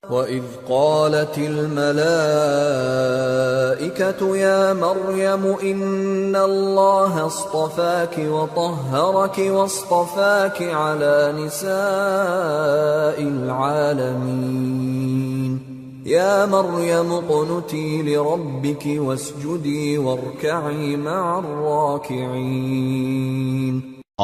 وَإِذْ قَالَتِ الْمَلَائِكَةُ يَا مَرْيَمُ إِنَّ اللَّهَ اصْطَفَاكِ وَطَهَّرَكِ وَاصْطَفَاكِ عَلَى نِسَاءِ الْعَالَمِينَ يَا مَرْيَمُ اقْنُتِي لِرَبِّكِ وَاسْجُدِي وَارْكَعِي مَعَ الرَّاكِعِينَ۔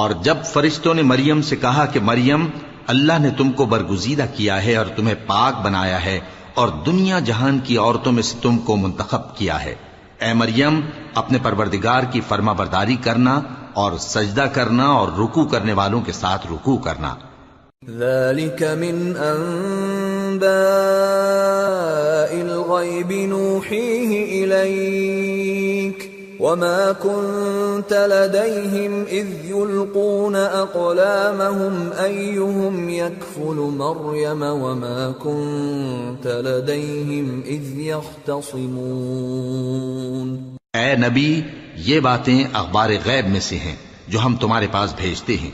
اور جب فرشتوں نے مریم سے کہا کہ مریم، اللہ نے تم کو برگزیدہ کیا ہے اور تمہیں پاک بنایا ہے اور دنیا جہان کی عورتوں میں سے تم کو منتخب کیا ہے، اے مریم اپنے پروردگار کی فرما برداری کرنا اور سجدہ کرنا اور رکوع کرنے والوں کے ساتھ رکوع کرنا۔ ذَلِكَ مِنْ أَنْبَاءِ الْغَيْبِ نُوحِيهِ إِلَيْكَ وَمَا كُنْتَ لَدَيْهِمْ إِذْ يُلْقُونَ أَقْلَامَهُمْ أَيُّهُمْ يَكْفُلُ مَرْيَمَ وَمَا كُنْتَ لَدَيْهِمْ إِذْ يَخْتَصِمُونَ۔ اے نبی، یہ باتیں اخبار غیب میں سے ہیں جو ہم تمہارے پاس بھیجتے ہیں،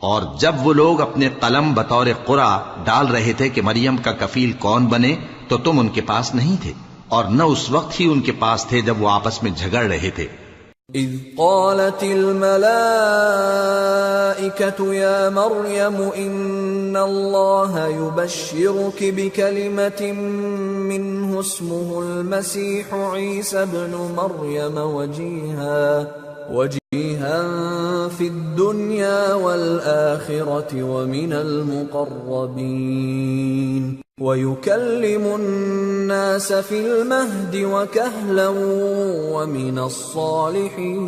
اور جب وہ لوگ اپنے قلم بطور قرعہ ڈال رہے تھے کہ مریم کا کفیل کون بنے تو تم ان کے پاس نہیں تھے، اور نہ اس وقت ہی ان کے پاس تھے جب وہ آپس میں جھگڑ رہے تھے۔ اذ قالت الملائكة يا مريم ان الله يبشرك بكلمة منه اسمه المسيح عيسى ابن مريم وجيها في الدنيا والآخرة ومن المقربين وَيُكَلِّمُ النَّاسَ فِي الْمَهْدِ وَكَهْلًا وَمِنَ الصَّالِحِينَ۔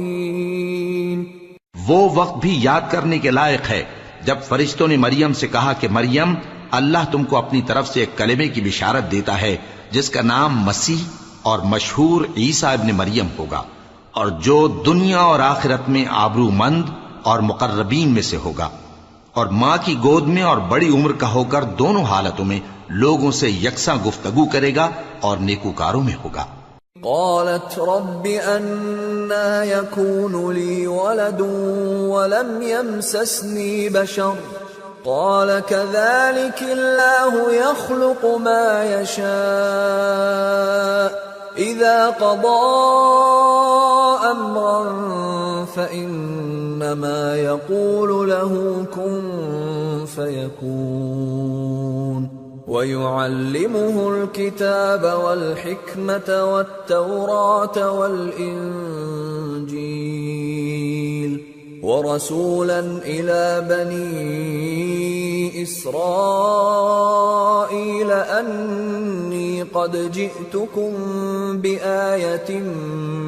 وہ وقت بھی یاد کرنے کے لائق ہے جب فرشتوں نے مریم سے کہا کہ مریم، اللہ تم کو اپنی طرف سے ایک کلمے کی بشارت دیتا ہے جس کا نام مسیح اور مشہور عیسیٰ ابن مریم ہوگا، اور جو دنیا اور آخرت میں آبرو مند اور مقربین میں سے ہوگا، اور ماں کی گود میں اور بڑی عمر کا ہو کر دونوں حالتوں میں لوگوں سے یکساں گفتگو کرے گا اور نیکوکاروں میں ہوگا۔ قالت رب أنا يكون لي ولد ولم يمسسني بشر قال كذلك الله يخلق ما يشاء إذا قضى أمرا فإنما يقول له كن فيكون وَيُعَلِّمُهُ الْكِتَابَ وَالْحِكْمَةَ وَالتَّوْرَاةَ وَالْإِنْجِيلَ وَرَسُولًا إِلَى بَنِي إِسْرَائِيلَ أَنِّي قَدْ جِئْتُكُمْ بِآيَةٍ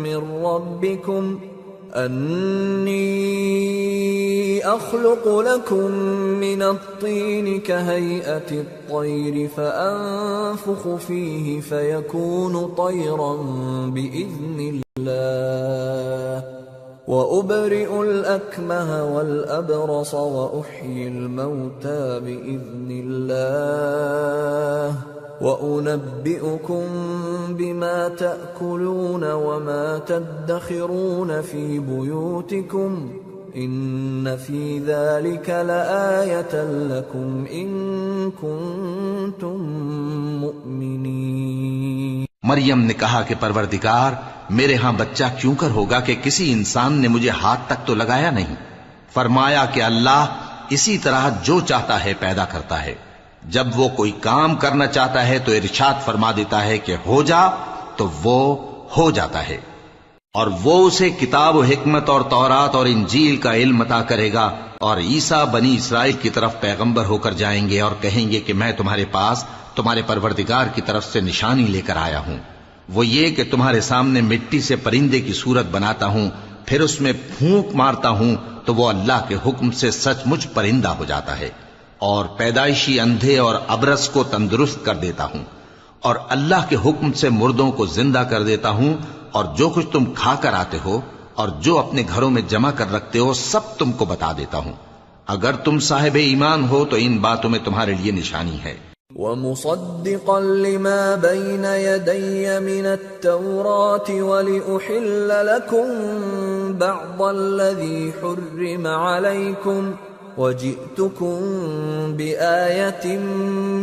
مِّن رَّبِّكُمْ أَنِّي أَخْلُقُ لَكُم مِّنَ الطِّينِ كَهَيْئَةِ الطَّيْرِ فَأَنفُخُ فِيهِ فَيَكُونُ طَيْرًا بِإِذْنِ اللَّهِ وَأُبْرِئُ الْأَكْمَهَ وَالْأَبْرَصَ وَأُحْيِي الْمَوْتَى بِإِذْنِ اللَّهِ وَأُنَبِّئُكُم بِمَا تَأْكُلُونَ وَمَا تَدَّخِرُونَ فِي بُيُوتِكُمْ إِنَّ فِي ذَلِكَ لَآيَةً لَكُمْ إِن كُنتُم مُّؤْمِنِينَ۔ مریم نے کہا کہ پروردگار، میرے ہاں بچہ کیوں کر ہوگا کہ کسی انسان نے مجھے ہاتھ تک تو لگایا نہیں۔ فرمایا کہ اللہ اسی طرح جو چاہتا ہے پیدا کرتا ہے، جب وہ کوئی کام کرنا چاہتا ہے تو ارشاد فرما دیتا ہے کہ ہو جا تو وہ ہو جاتا ہے، اور وہ اسے کتاب و حکمت اور تورات اور انجیل کا علم عطا کرے گا، اور عیسیٰ بنی اسرائیل کی طرف پیغمبر ہو کر جائیں گے اور کہیں گے کہ میں تمہارے پاس تمہارے پروردگار کی طرف سے نشانی لے کر آیا ہوں، وہ یہ کہ تمہارے سامنے مٹی سے پرندے کی صورت بناتا ہوں، پھر اس میں پھونک مارتا ہوں تو وہ اللہ کے حکم سے سچ مچ پرندہ ہو جاتا ہے، اور پیدائشی اندھے اور ابرص کو تندرست کر دیتا ہوں، اور اللہ کے حکم سے مردوں کو زندہ کر دیتا ہوں، اور جو کچھ تم کھا کر آتے ہو اور جو اپنے گھروں میں جمع کر رکھتے ہو سب تم کو بتا دیتا ہوں۔ اگر تم صاحب ایمان ہو تو ان باتوں میں تمہارے لیے نشانی ہے۔ وَمُصَدِّقًا لِمَا بَيْنَ يَدَيَّ مِنَ التَّوْرَاةِ وَلِأُحِلَّ لَكُم بَعْضَ الَّذِي حُرِّمَ عَلَيْكُمْ وَجِئْتُكُمْ بِآيَةٍ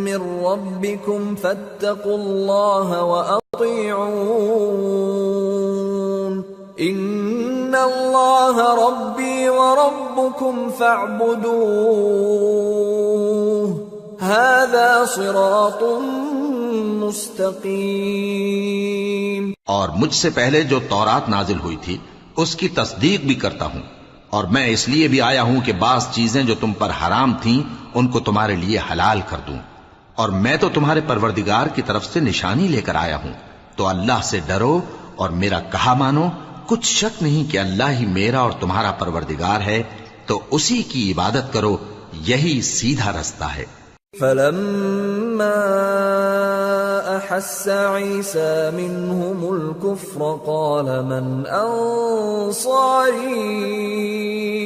مِّن رَّبِّكُمْ فَاتَّقُوا اللَّهَ وَأَطِيعُونِ إِنَّ اللَّهَ رَبِّي وَرَبُّكُمْ فَاعْبُدُوهُ هَذَا صِرَاطٌ مستقیم۔ اور مجھ سے پہلے جو تورات نازل ہوئی تھی اس کی تصدیق بھی کرتا ہوں، اور میں اس لیے بھی آیا ہوں کہ بعض چیزیں جو تم پر حرام تھیں ان کو تمہارے لیے حلال کر دوں، اور میں تو تمہارے پروردگار کی طرف سے نشانی لے کر آیا ہوں، تو اللہ سے ڈرو اور میرا کہا مانو۔ کچھ شک نہیں کہ اللہ ہی میرا اور تمہارا پروردگار ہے، تو اسی کی عبادت کرو، یہی سیدھا رستہ ہے۔ فَلَمَّا أَحَسَّ عِيسَى مِنْهُمُ الْكُفْرَ قَالَ مَنْ أَنصَارِي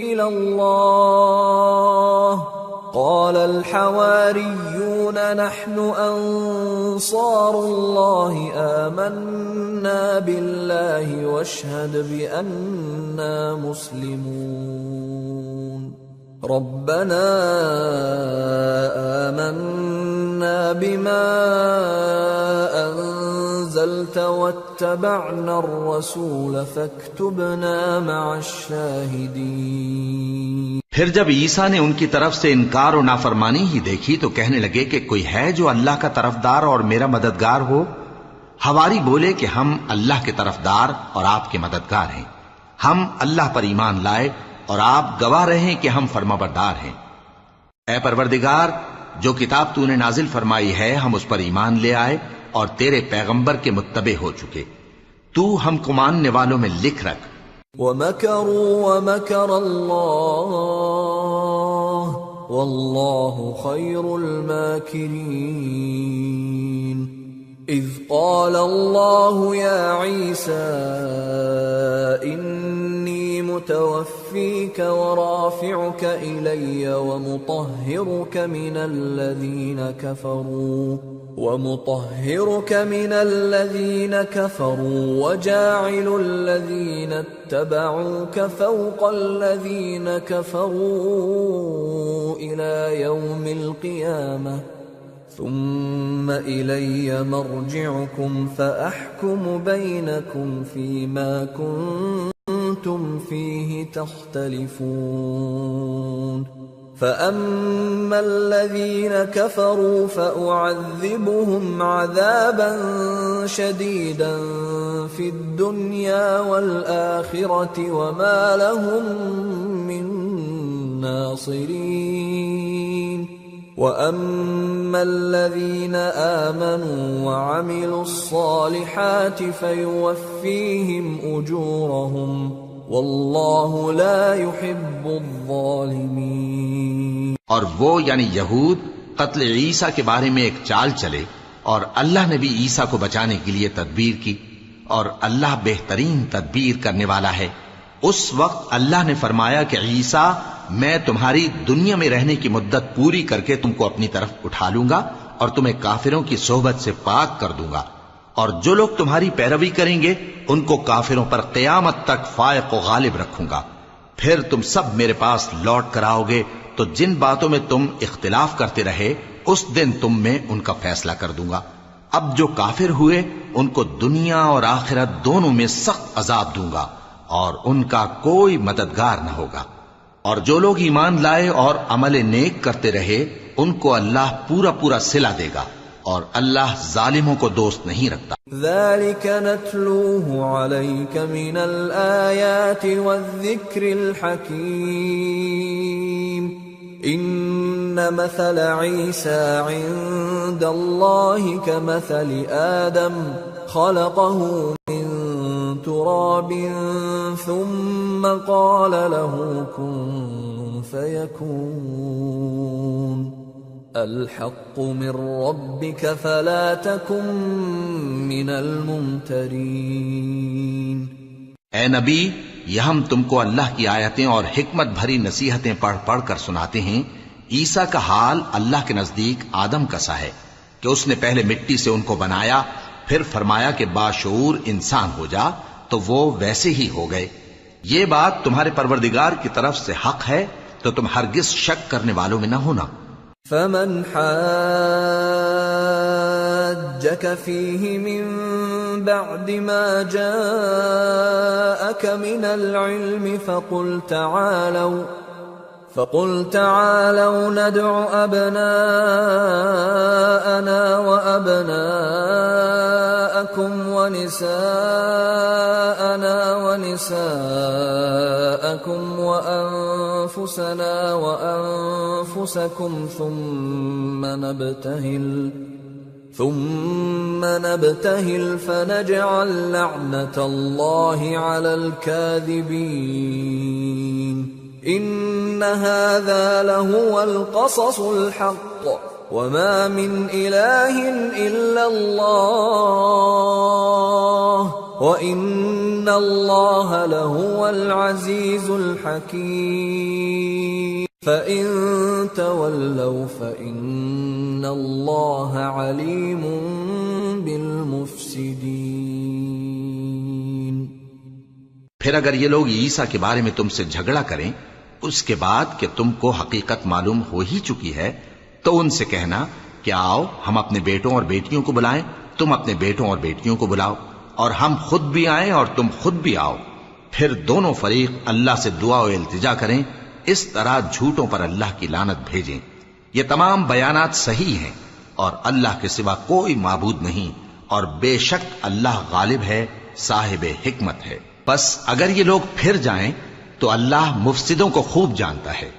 إِلَى اللَّهِ قَالَ الْحَوَارِيُّونَ نَحْنُ أَنصَارُ اللَّهِ آمَنَّا بِاللَّهِ وَاشْهَدْ بِأَنَّا مُسْلِمُونَ رَبَّنَا آمَنَّا بِمَا أَنزَلْتَ وَاتَّبَعْنَا الرَّسُولَ فَاكْتُبْنَا مَعَ الشَّاهِدِينَ۔ پھر جب عیسیٰ نے ان کی طرف سے انکار و نافرمانی ہی دیکھی تو کہنے لگے کہ کوئی ہے جو اللہ کا طرفدار اور میرا مددگار ہو؟ حواری بولے کہ ہم اللہ کے طرفدار اور آپ کے مددگار ہیں، ہم اللہ پر ایمان لائے اور آپ گواہ رہیں کہ ہم فرمانبردار ہیں۔ اے پروردگار، جو کتاب تو نے نازل فرمائی ہے ہم اس پر ایمان لے آئے اور تیرے پیغمبر کے متبع ہو چکے، تو ہم کو ماننے والوں میں لکھ رکھ۔ وَمَكَرُوا وَمَكَرَ اللَّهُ وَاللَّهُ خَيْرُ الْمَاكِرِينَ۔ إِذْ قَالَ اللَّهُ يَا عِيسَى إِنِّي مُتَوَفِّيكَ وَرَافِعُكَ إِلَيَّ وَمُطَهِّرُكَ مِنَ الَّذِينَ كَفَرُوا وَجَاعِلُ الَّذِينَ اتَّبَعُوكَ فَوْقَ الَّذِينَ كَفَرُوا إِلَى يَوْمِ الْقِيَامَةِ ثُمَّ إِلَيَّ مَرْجِعُكُمْ فَأَحْكُمُ بَيْنَكُمْ فِيمَا كُنتُمْ فِيهِ تَخْتَلِفُونَ فَأَمَّا الَّذِينَ كَفَرُوا فَأُعَذِّبُهُمْ عَذَابًا شَدِيدًا فِي الدُّنْيَا وَالْآخِرَةِ وَمَا لَهُم مِّن نَّاصِرِينَ وَأَمَّا الَّذِينَ آمَنُوا وَعَمِلُوا الصَّالِحَاتِ فَيُوَفِّيهِمْ أُجُورَهُمْ وَاللَّهُ لَا يُحِبُّ الظَّالِمِينَ۔ اور وہ یعنی یہود قتل عیسیٰ کے بارے میں ایک چال چلے، اور اللہ نے بھی عیسیٰ کو بچانے کے لیے تدبیر کی، اور اللہ بہترین تدبیر کرنے والا ہے۔ اس وقت اللہ نے فرمایا کہ عیسیٰ، میں تمہاری دنیا میں رہنے کی مدت پوری کر کے تم کو اپنی طرف اٹھا لوں گا اور تمہیں کافروں کی صحبت سے پاک کر دوں گا، اور جو لوگ تمہاری پیروی کریں گے ان کو کافروں پر قیامت تک فائق و غالب رکھوں گا۔ پھر تم سب میرے پاس لوٹ کر آؤ گے تو جن باتوں میں تم اختلاف کرتے رہے اس دن تم میں ان کا فیصلہ کر دوں گا۔ اب جو کافر ہوئے ان کو دنیا اور آخرت دونوں میں سخت عذاب دوں گا اور ان کا کوئی مددگار نہ ہوگا، اور جو لوگ ایمان لائے اور عمل نیک کرتے رہے ان کو اللہ پورا پورا صلہ دے گا، اور اللہ ظالموں کو دوست نہیں رکھتا۔ ذَلِكَ نَتْلُوهُ عَلَيْكَ مِنَ الْآيَاتِ وَالذِّكْرِ الْحَكِيمِ إِنَّ مَثَلَ عِيسَى عِندَ اللَّهِ كَمَثَلِ آدَمَ خَلَقَهُ مِن تُرَابٍ ثُمَّ قَالَ لَهُ كُن فَيَكُونُ الحق من ربك فلا تكن من الممترین۔ اے نبی، یہ ہم تم کو اللہ کی آیتیں اور حکمت بھری نصیحتیں پڑھ پڑھ کر سناتے ہیں۔ عیسیٰ کا حال اللہ کے نزدیک آدم کا سا ہے کہ اس نے پہلے مٹی سے ان کو بنایا، پھر فرمایا کہ باشعور انسان ہو جا، تو وہ ویسے ہی ہو گئے۔ یہ بات تمہارے پروردگار کی طرف سے حق ہے، تو تم ہرگز شک کرنے والوں میں نہ ہونا۔ فمن حاجك فيه من بعد ما جاءك من العلم فقل تعالوا ندع أبناءنا وأبناءكم ونساءنا ونساءكم وأنفسنا وأنفسكم ثم نبتهل فنجعل لعنة الله على الكاذبين إن هذا لهو القصص الحق وما من إله إلا الله وإن الله لهو العزيز الحكيم فإن تولوا فإن الله عليم بالمفسدين۔ پھر اگر یہ لوگ عیسیٰ کے بارے میں تم سے جھگڑا کریں اس کے بعد کہ تم کو حقیقت معلوم ہو ہی چکی ہے، تو ان سے کہنا کہ آؤ ہم اپنے بیٹوں اور بیٹیوں کو بلائیں، تم اپنے بیٹوں اور بیٹیوں کو بلاؤ، اور ہم خود بھی آئیں اور تم خود بھی آؤ، پھر دونوں فریق اللہ سے دعا و التجا کریں، اس طرح جھوٹوں پر اللہ کی لعنت بھیجیں۔ یہ تمام بیانات صحیح ہیں اور اللہ کے سوا کوئی معبود نہیں، اور بے شک اللہ غالب ہے، صاحب حکمت ہے۔ بس اگر یہ لوگ پھر جائیں تو اللہ مفسدوں کو خوب جانتا ہے۔